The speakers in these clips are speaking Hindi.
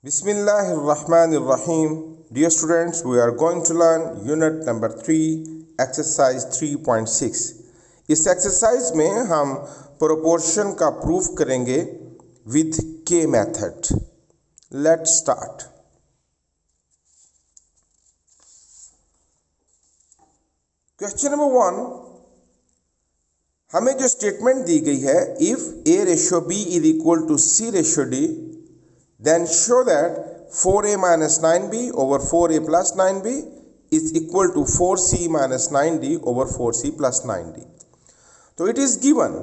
Bismillahirrahmanirrahim. Dear students, we are going to learn unit number 3, exercise 3.6. इस एक्सरसाइज में हम प्रोपोर्शन का प्रूफ करेंगे with K method. Let's start. Question number 1, हमें जो स्टेटमेंट दी गई है, if a ratio b is equal to c ratio d, then show that 4a minus 9b over 4a plus 9b is equal to 4c minus 9d over 4c plus 9d. So it is given.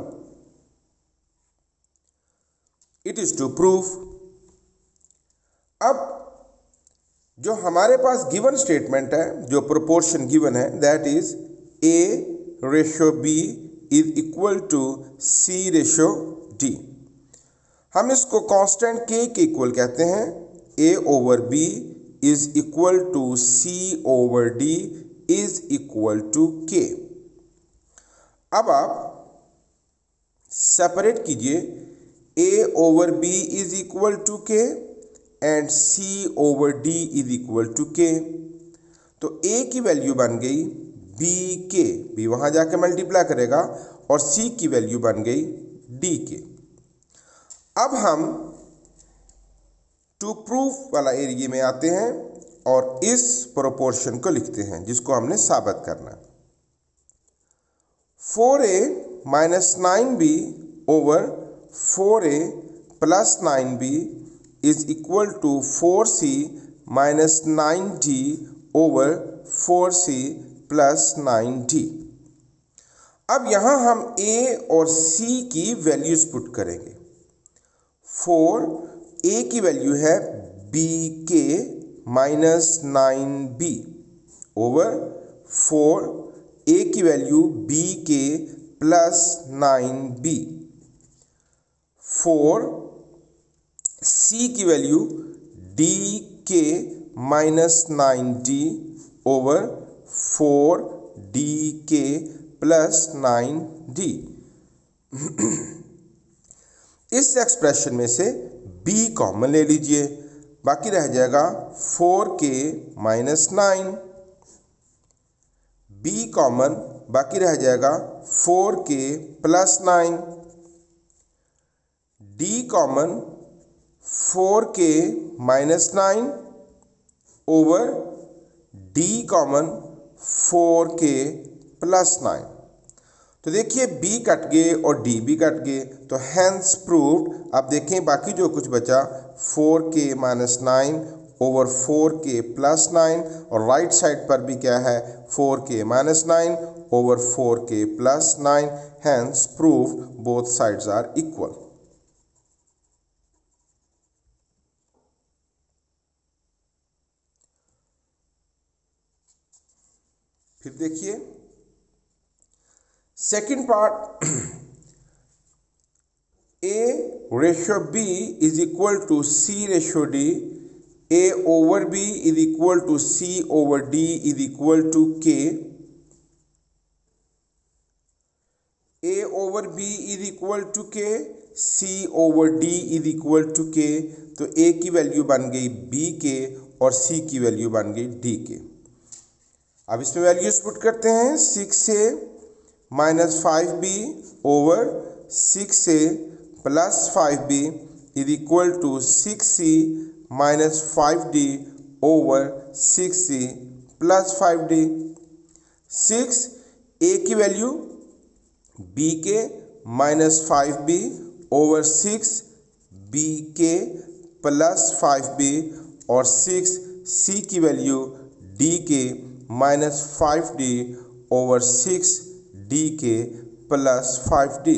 It is to prove. अब जो हमारे पास गिवन स्टेटमेंट है, जो प्रोपोर्शन गिवन है, that is a ratio b is equal to c ratio d. हम इसको कांस्टेंट k के इक्वल कहते हैं. a over b is equal to c over d is equal to k. अब आप सेपरेट कीजिए. a over b is equal to k and c over d is equal to k. तो a की वैल्यू बन गई b k, b वहां जाके मल्टीप्लाई करेगा, और c की वैल्यू बन गई d k. अब हम टू प्रूफ वाला एरिया में आते हैं और इस प्रोपोर्शन को लिखते हैं जिसको हमने साबित करना है. 4a minus 9b over 4a plus 9b is equal to 4c minus 9d over 4c plus 9d. अब यहां हम a और c की वैल्यूज पुट करेंगे. 4a की वैल्यू है bk minus 9b over 4a की value bk plus 9b. 4c की value dk minus 9d over 4dk plus 9d. इस एक्सप्रेशन में से b कॉमन ले लीजिए, बाकी रह जाएगा 4k माइनस 9. b कॉमन, बाकी रह जाएगा 4k plus 9. d common 4k minus 9 over d common 4k plus 9. तो देखिए b कट गए और d भी कट गए, तो हैंस प्रूव्ड. अब देखें बाकी जो कुछ बचा 4k minus 9 over 4k plus 9, और राइट साइड पर भी क्या है 4k minus 9 over 4k plus 9. Hence proved both sides are equal. फिर देखिए second part. a ratio b is equal to c ratio d. a over b is equal to c over d is equal to k. a over b is equal to k, c over d is equal to k. तो a की वैल्यू बन गई b k और c की वैल्यू बन गई d k. अब इसमें वैल्यूज पुट करते हैं. 6a minus 5b over 6a plus 5b is equal to 6c minus 5d over 6c plus 5d. 6a की value bk minus 5b over 6bk plus 5b, और 6c की value dk minus 5d over 6dk plus 5d.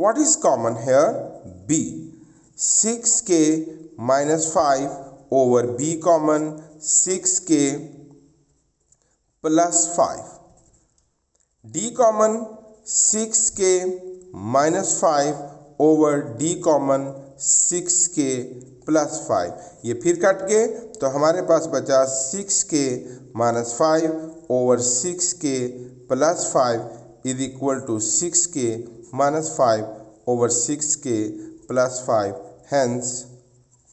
What is common here? b. 6k minus 5 over b common 6k plus 5. d common 6k minus 5 over d common 6k plus 5. ये फिर कट गए तो हमारे पास बचा 6k minus 5 over 6k plus 5 is equal to 6k minus 5 over 6k plus 5, hence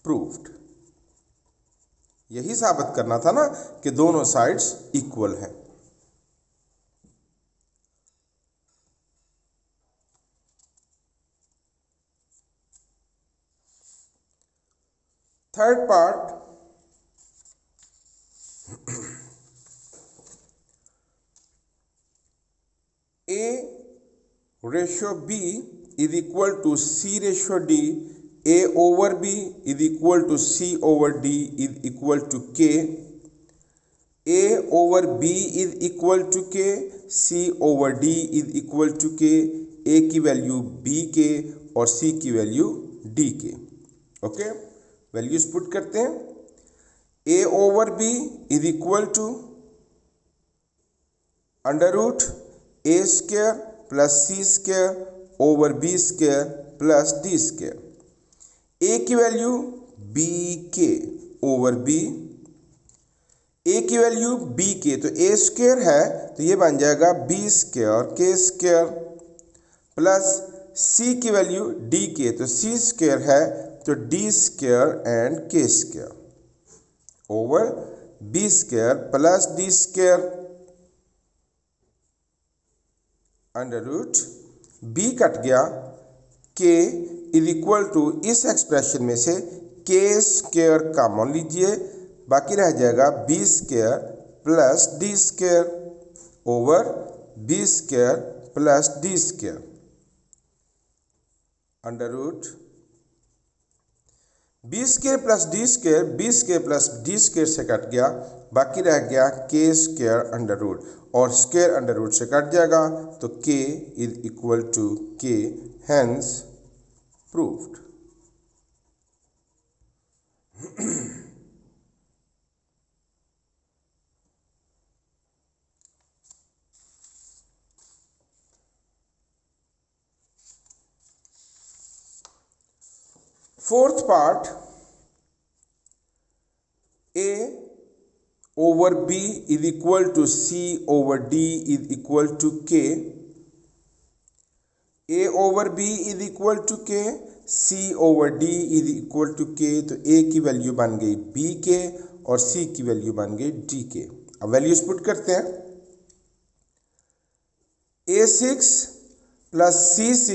proved. यही साबित करना था ना कि दोनों साइड्स इक्वल हैं। Third part, A ratio B is equal to C ratio D, A over B is equal to C over D is equal to K, A over B is equal to K, C over D is equal to K, A की वैल्यू B के और C की value D K. Okay, values put करते हैं। A over B is equal to under root A square plus C square over B square plus D square. A की value B K over B, A की वैल्यू बी के तो ए स्क्वायर है तो ये बन जाएगा B square K square, plus C की वैल्यू डी के तो सी स्क्वायर है तो D square and K square over B square plus D square under root B कट गया, के इज इक्वल टू इस एक्सप्रेशन में से के स्क्वायर कॉमन लीजिए, बाकी रह जाएगा B square plus D square over B square plus D square under root B square plus D square, B square plus D square से कट गया, बाकी रह गया के स्क्वायर अंडर रूट और स्क्वायर अंडर रूट से कट जाएगा तो के इज इक्वल टू के, hence proved. Fourth part, A over B is equal to C over D is equal to K, A over B is equal to K, C over D is equal to K तो A की वैल्यू बन गई B के और C की वैल्यू बन गई D के। अब वैल्यूज पुट करते हैं। A6 plus C6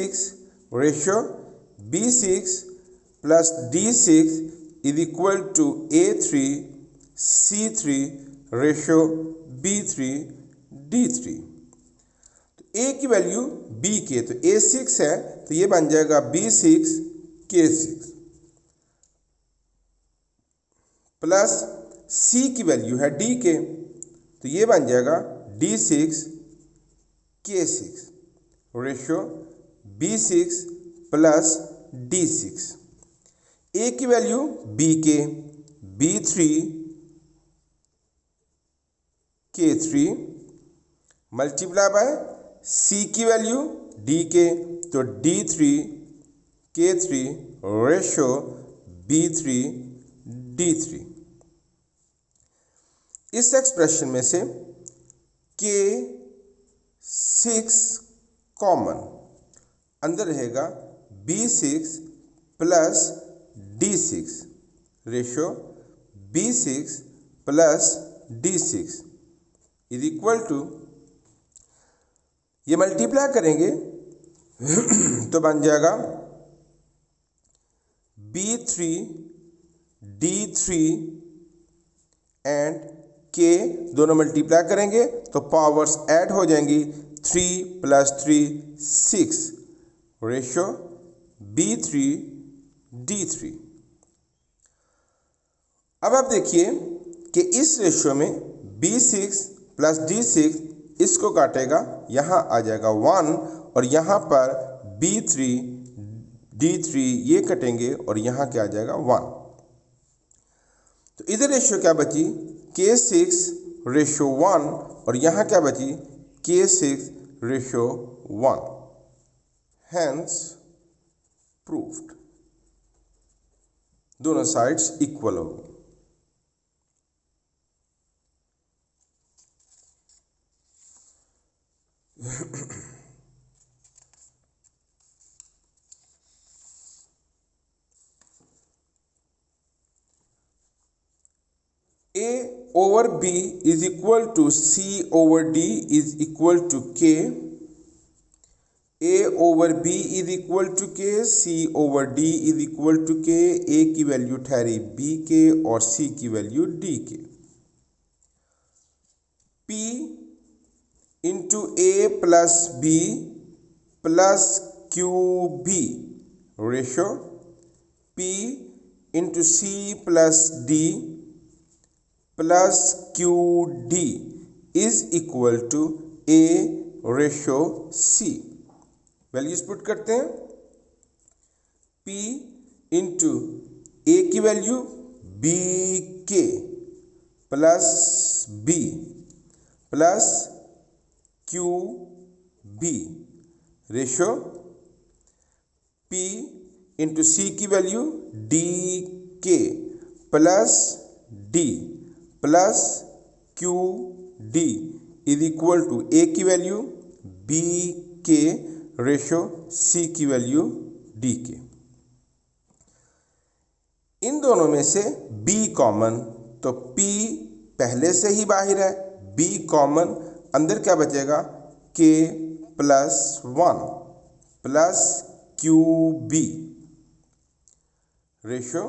ratio B6 plus D6 is equal to A3 C3 ratio B3 D3। तो A की वैल्यू B के तो A6 है तो ये बन जाएगा B6 K6 प्लस C की वैल्यू है D के तो ये बन जाएगा D6 K6 ratio B6 plus D6। A की वैल्यू B के B3 K3 multiply by C की वैल्यू D के तो D3 K3 ratio B3 D3। इस एक्सप्रेशन में से K6 कॉमन, अंदर रहेगा B6 plus D6 ratio B6 plus D6 is equal to, ये मल्टीप्लाई करेंगे तो बन जाएगा B3 D3 एंड K, दोनों मल्टीप्लाई करेंगे तो पावर्स ऐड हो जाएंगी, 3 प्लस 3 6 रेशियो B3 D3। अब आप देखिए कि इस रेशियो में B6 प्लस D6 इसको काटेगा, यहाँ आ जाएगा 1 और यहाँ पर B3 D3 ये कटेंगे और यहाँ क्या आ जाएगा 1। तो इधर रेशियो क्या बची K6 रेशियो 1 और यहाँ क्या बची K6 रेशियो 1, हेंस प्रूव्ड। दोनों साइड्स इक्वल हो गई। A over B is equal to C over D is equal to K. A over B is equal to K, C over D is equal to K. A की वैल्यू ठहरी B के और C की वैल्यू D के. P into A plus B plus QB ratio P into C plus D plus QD is equal to A ratio C. Values put करते हैं. P इंटू A की value B K plus B plus QB ratio P into C की value D K plus D plus QD is equal to A की value B K ratio C की वैल्यू D के. इन दोनों में से B कॉमन, तो P पहले से ही बाहर है, B कॉमन, अंदर क्या बचेगा K plus 1 plus QB ratio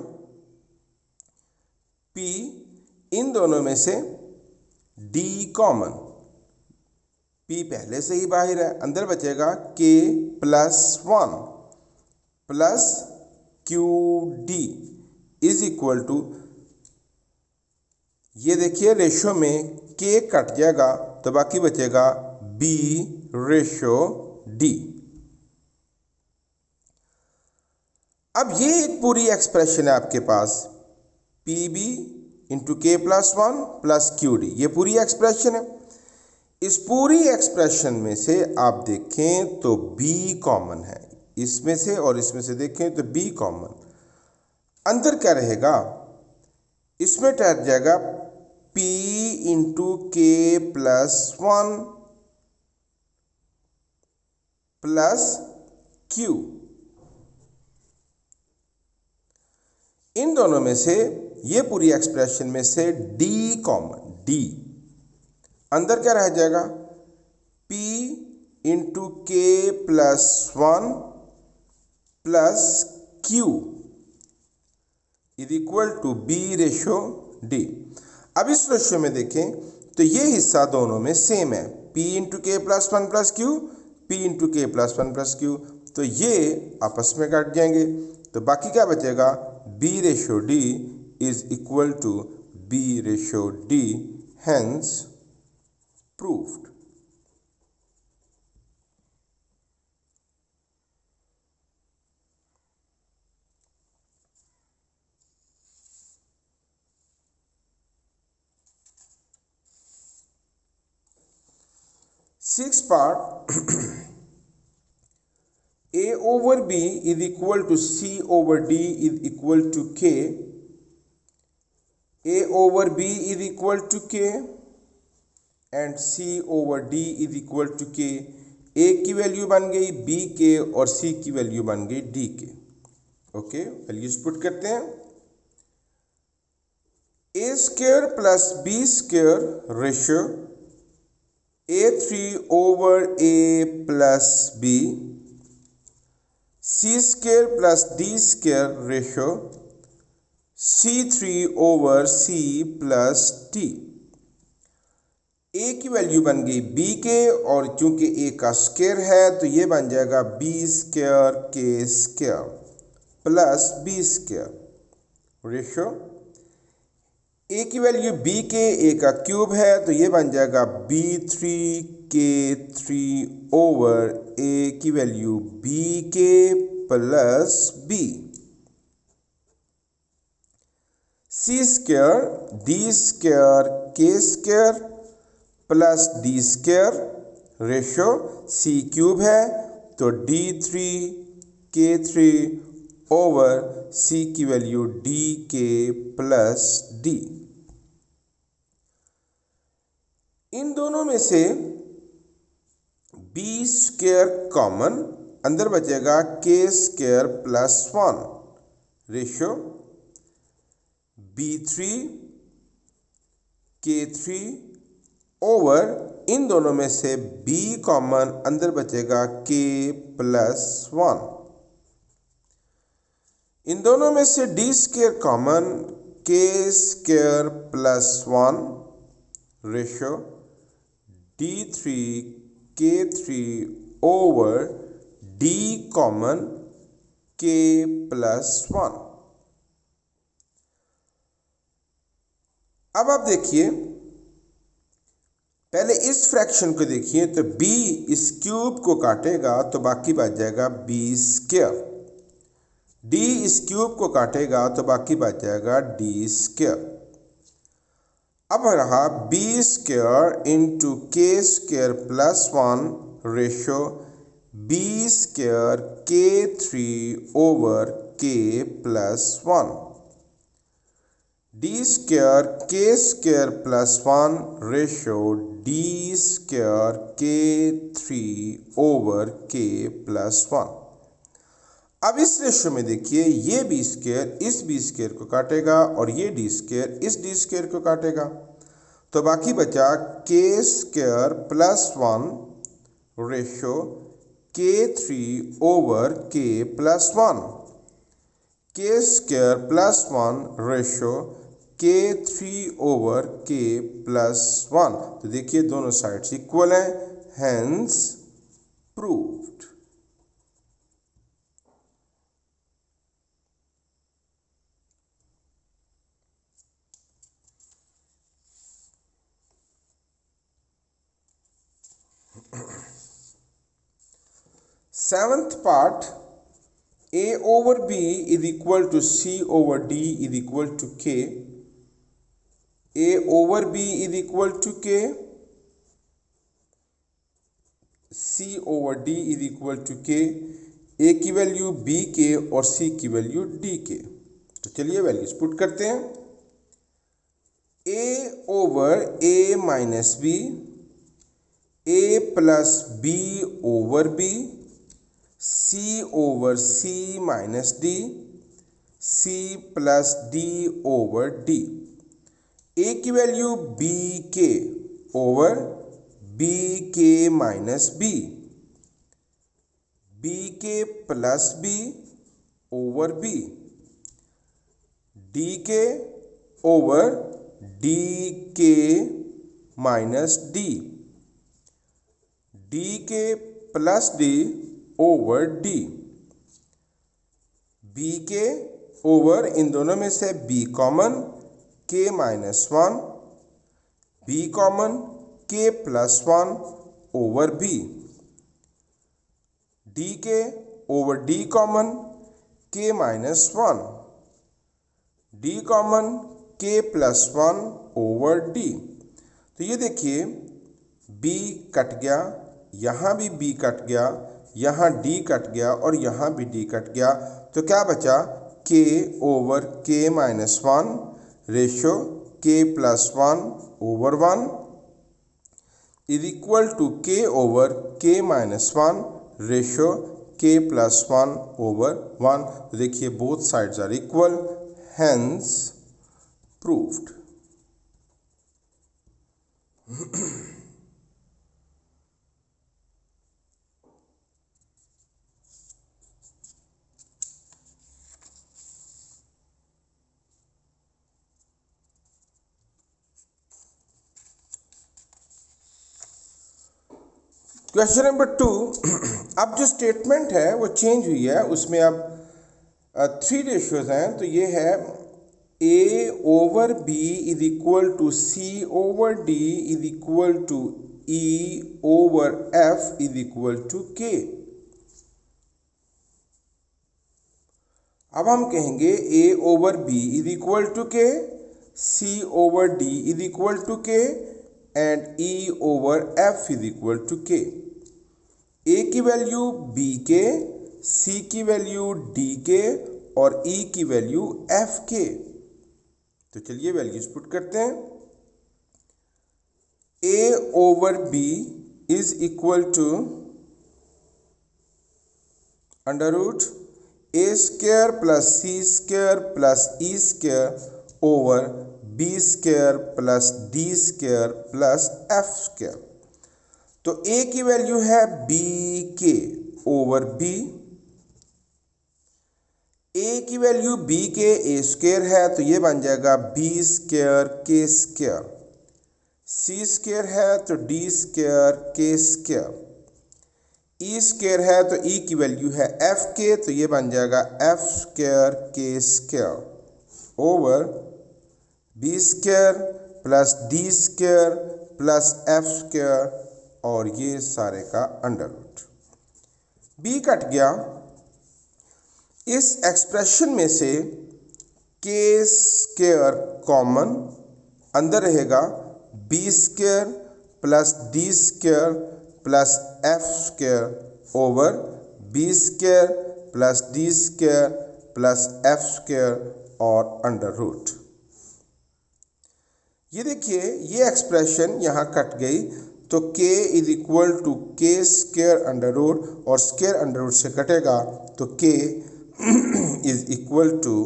P. इन दोनों में से D कॉमन, P पहले से ही बाहर है, अंदर बचेगा K plus 1 plus QD is equal to, ये देखिए रेशो में K कट जाएगा तो बाकी बचेगा B रेशो D. अब ये एक पूरी एक्सप्रेशन है आपके पास, PB into K plus 1 plus QD, ये पूरी एक्सप्रेशन है. इस पूरी एक्सप्रेशन में से आप देखें तो B कॉमन है, इसमें से और इसमें से देखें तो B कॉमन. अंदर क्या रहेगा, इसमें ठहर जाएगा P into K plus 1 plus Q. इन दोनों में से, ये पूरी एक्सप्रेशन में से D कॉमन, D अंदर क्या रह जाएगा P into K plus 1 plus Q is equal to B ratio D. अब इस रेशो में देखें तो ये हिस्सा दोनों में सेम है, P into K plus 1 plus Q, P into K plus 1 plus Q, तो ये आपस में काट जाएंगे, तो बाकी क्या बचेगा B ratio D is equal to B ratio D, hence proved. Sixth part, A over B is equal to C over D is equal to K. A over B is equal to K and C over D is equal to K. A की वैल्यू बन गई B के और C की वैल्यू बन गई D K. Okay, values put करते हैं. A square plus B square ratio A3 over A plus B. C square plus D square ratio C3 over C plus D. A की वैल्यू बन गई B के और चूंकि A का स्क्वायर है तो ये बन जाएगा B square K square plus B square ratio. A की वैल्यू B के, A का क्यूब है तो ये बन जाएगा B3 K3 ओवर A की value B K plus B. C square D square K square plus D square ratio C cube है तो D3 K3 ओवर C की value D K plus D. इन दोनों में से B स्क्वायर कॉमन, अंदर बचेगा K square plus 1 ratio B3 K3 over in दोनों में से B कॉमन, अंदर बचेगा K प्लस 1। इन दोनों में से D square common, K square plus 1 ratio D3 K3 over D common K plus 1। अब आप देखिए, पहले इस फ्रैक्शन को देखिए, तो b इस क्यूब को काटेगा तो बाकी बच जाएगा b स्क्वायर, d इस क्यूब को काटेगा तो बाकी बच जाएगा d स्क्वायर। अब रहा b square into k square plus 1 ratio b square k3 over k plus 1। d square k square plus 1 ratio d square k3 over k plus 1। अब इस रेशियो में देखिए, ये b स्क्वायर इस b स्क्वायर को काटेगा और ये d स्क्वायर इस d स्क्वायर को काटेगा, तो बाकी बचा k square plus 1 ratio k3 over k plus 1। k square plus 1 ratio k3 over k plus 1। तो देखिए दोनों साइड्स इक्वल हैं, hence proved. Seventh part, a over b is equal to c over d is equal to k। a over b is equal to k, c over d is equal to k। a की वैल्यू b के और c की वैल्यू d के। तो चलिए वैल्यूज पुट करते हैं। a over a minus b, a plus b over b, c over c minus d, c plus d over d। a की वैल्यू b के ओवर b के minus b, b K plus b over b, d के ओवर d के minus d, d K plus d over d, b के ओवर इन दोनों में से b common k minus 1, b common k plus 1 over b, d के over d common k minus 1, d common k plus 1 over d। तो ये देखिए b कट गया, यहाँ भी b कट गया, यहाँ d कट गया और यहाँ भी d कट गया, तो क्या बचा k over k minus 1 ratio k plus 1 over 1 is equal to k over k minus 1 ratio k plus 1 over 1। तो देखिए both sides are equal, hence proved. Question number 2, अब जो स्टेटमेंट है वो चेंज हुई है, उसमें अब 3 रेशियोज हैं। तो ये है a over b is equal to c over d is equal to e over f is equal to k। अब हम कहेंगे a over b is equal to k, c over d is equal to k and e over f is equal to k। a की वैल्यू b के, c की वैल्यू d के और e की वैल्यू f के। तो चलिए वैल्यूज पुट करते हैं। a over b is equal to under root a square plus c square plus e square over B square plus D square plus F square. तो ए की वैल्यू है B K over B, A की वैल्यू बी के ए स्क्वायर है तो ये बन जाएगा बी स्क्वायर के स्क्वायर, सी स्क्वायर है तो D square K square, E square है तो ई की वैल्यू है एफ के तो ये बन जाएगा F square K square over B square plus D square plus F square और ये सारे का अंडर रूट। बी कट गया। इस एक्सप्रेशन में से के स्क्वायर कॉमन, अंदर रहेगा B square plus D square plus F square over B square plus D square plus F square और अंडर रूट। ये देखिए ये एक्सप्रेशन यहाँ कट गई तो k is equal to K square under root और स्क्वायर अंडर रूट से कटेगा तो k is equal to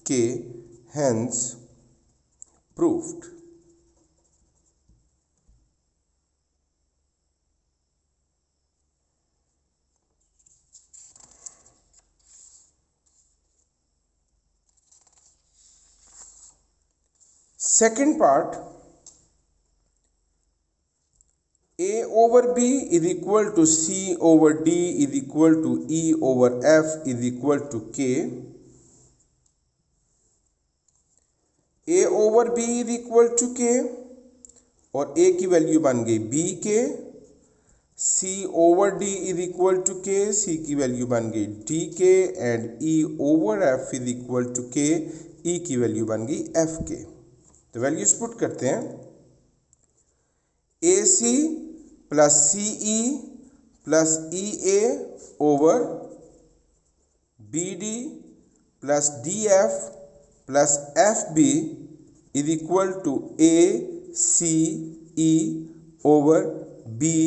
k, hence proved। Second part, a over b is equal to c over d is equal to e over f is equal to k। a over b is equal to k और a की वैल्यू बन गई b K, c over d is equal to k, c की वैल्यू बन गई d K and e over f is equal to k, e की वैल्यू बन गई f के। तो वैल्यूज पुट करते हैं, A C plus C E plus E A over B D plus D F plus F B is equal to A C E over B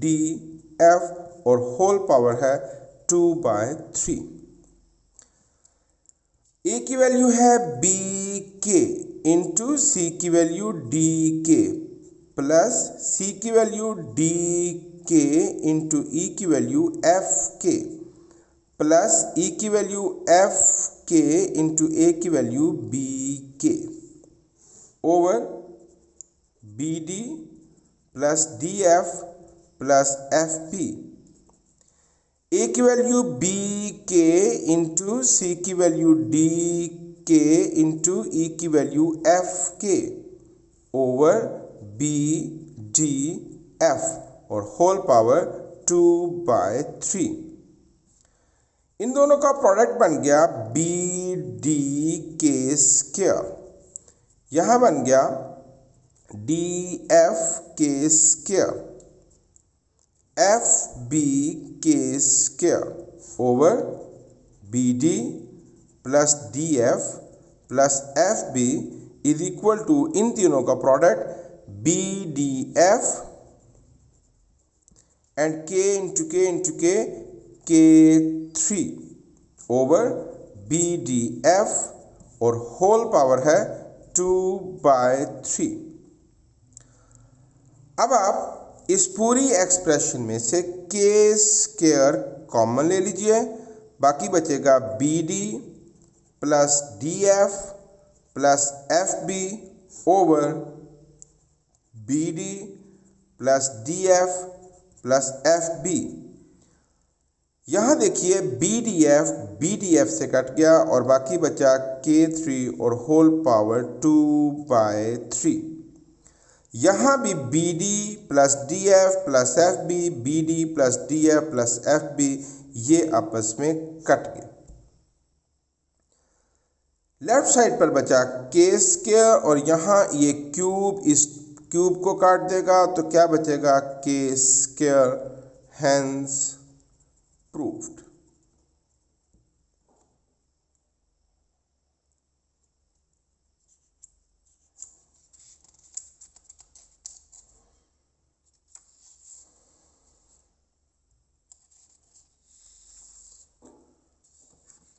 D F और होल पावर है 2/3। ए की वैल्यू है बी के इंटू सी की value D K plus C की value D K into E की value F K plus E की value F K into A की value B K over B D plus D F plus F P. A की value B K into C की value D K into E की value F K over B D F और होल पावर 2/3। इन दोनों का प्रोडक्ट बन गया बी डी के स्क्वायर, यहां बन गया D F K square F B K square over B D plus D F plus F B is equal to इन तीनों का product B D F and K into K K 3 over B D F और होल पावर है 2/3। अब आप इस पूरी एक्सप्रेशन में से के स्क्वायर कॉमन ले लीजिए, बाकी बचेगा B D plus D F plus F B over B D plus D F plus F B. यहां देखिए बी डी एफ से कट गया और बाकी बचा के 3 और होल पावर 2/3। यहाँ भी B D plus D F plus F B D plus D F plus F B ये आपस में कट गए। लेफ्ट साइड पर बचा के स्क्वायर और यहाँ ये क्यूब इस क्यूब को काट देगा तो क्या बचेगा के square, hence proved.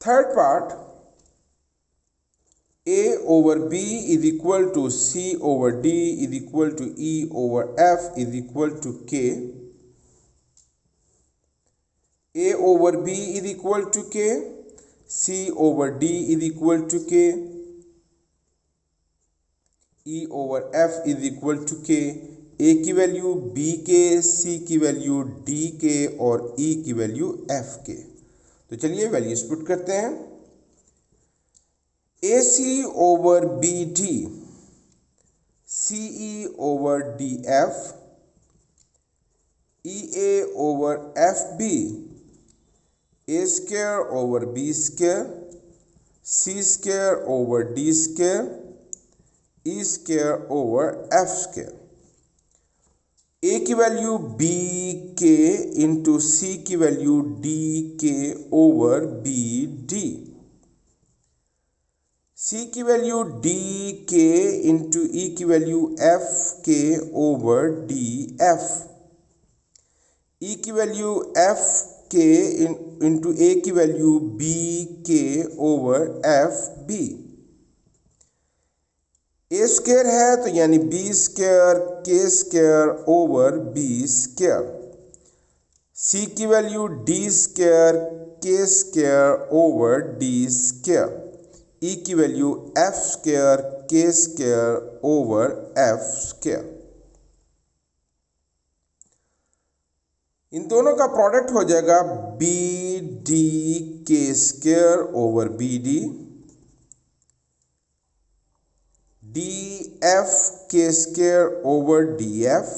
Third part, A over B is equal to C over D is equal to E over F is equal to K. A over B is equal to K. C over D is equal to K. E over F is equal to K. A की वैल्यू B के, C की वैल्यू D के और E की वैल्यू F के। तो चलिए वैल्यूज पुट करते हैं। AC over BD, CE over DF, EA over FB, A square over B square, C square over D square, E square over F square। A की वैल्यू B के इंटू C की वैल्यू D के ओवर BD, C की वैल्यू D के इंटू E की वैल्यू F के ओवर DF, E की वैल्यू F के इंटू A की वैल्यू B के ओवर FB। A स्क्वायर है तो यानी B square K square over B square. C की value D square K square over D square. E की value F square K square over F square. इन दोनों का प्रोडक्ट हो जाएगा BD K square over BD, DF K square over DF,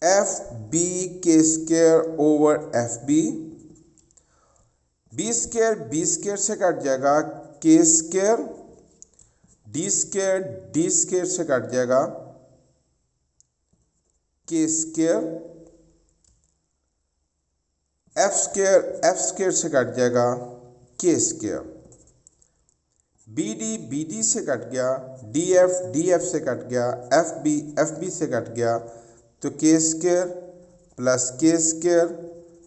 FB K square over FB। B square से कट जाएगा, K स्क्वायर, D स्क्वायर से कट जाएगा, K स्क्वायर, F स्क्वायर से कट जाएगा, K स्क्वायर। BD से कट गया, DF से कट गया, FB से कट गया, तो K square plus K square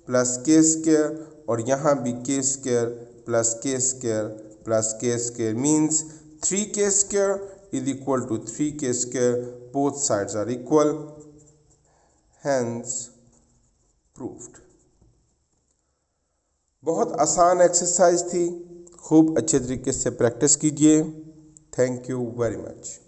plus K square और यहाँ भी K square plus K square plus K square means 3K square is equal to 3K square. Both sides are equal, hence proved. बहुत आसान एक्सरसाइज थी, खूब अच्छे तरीके से प्रैक्टिस कीजिए। Thank you very much.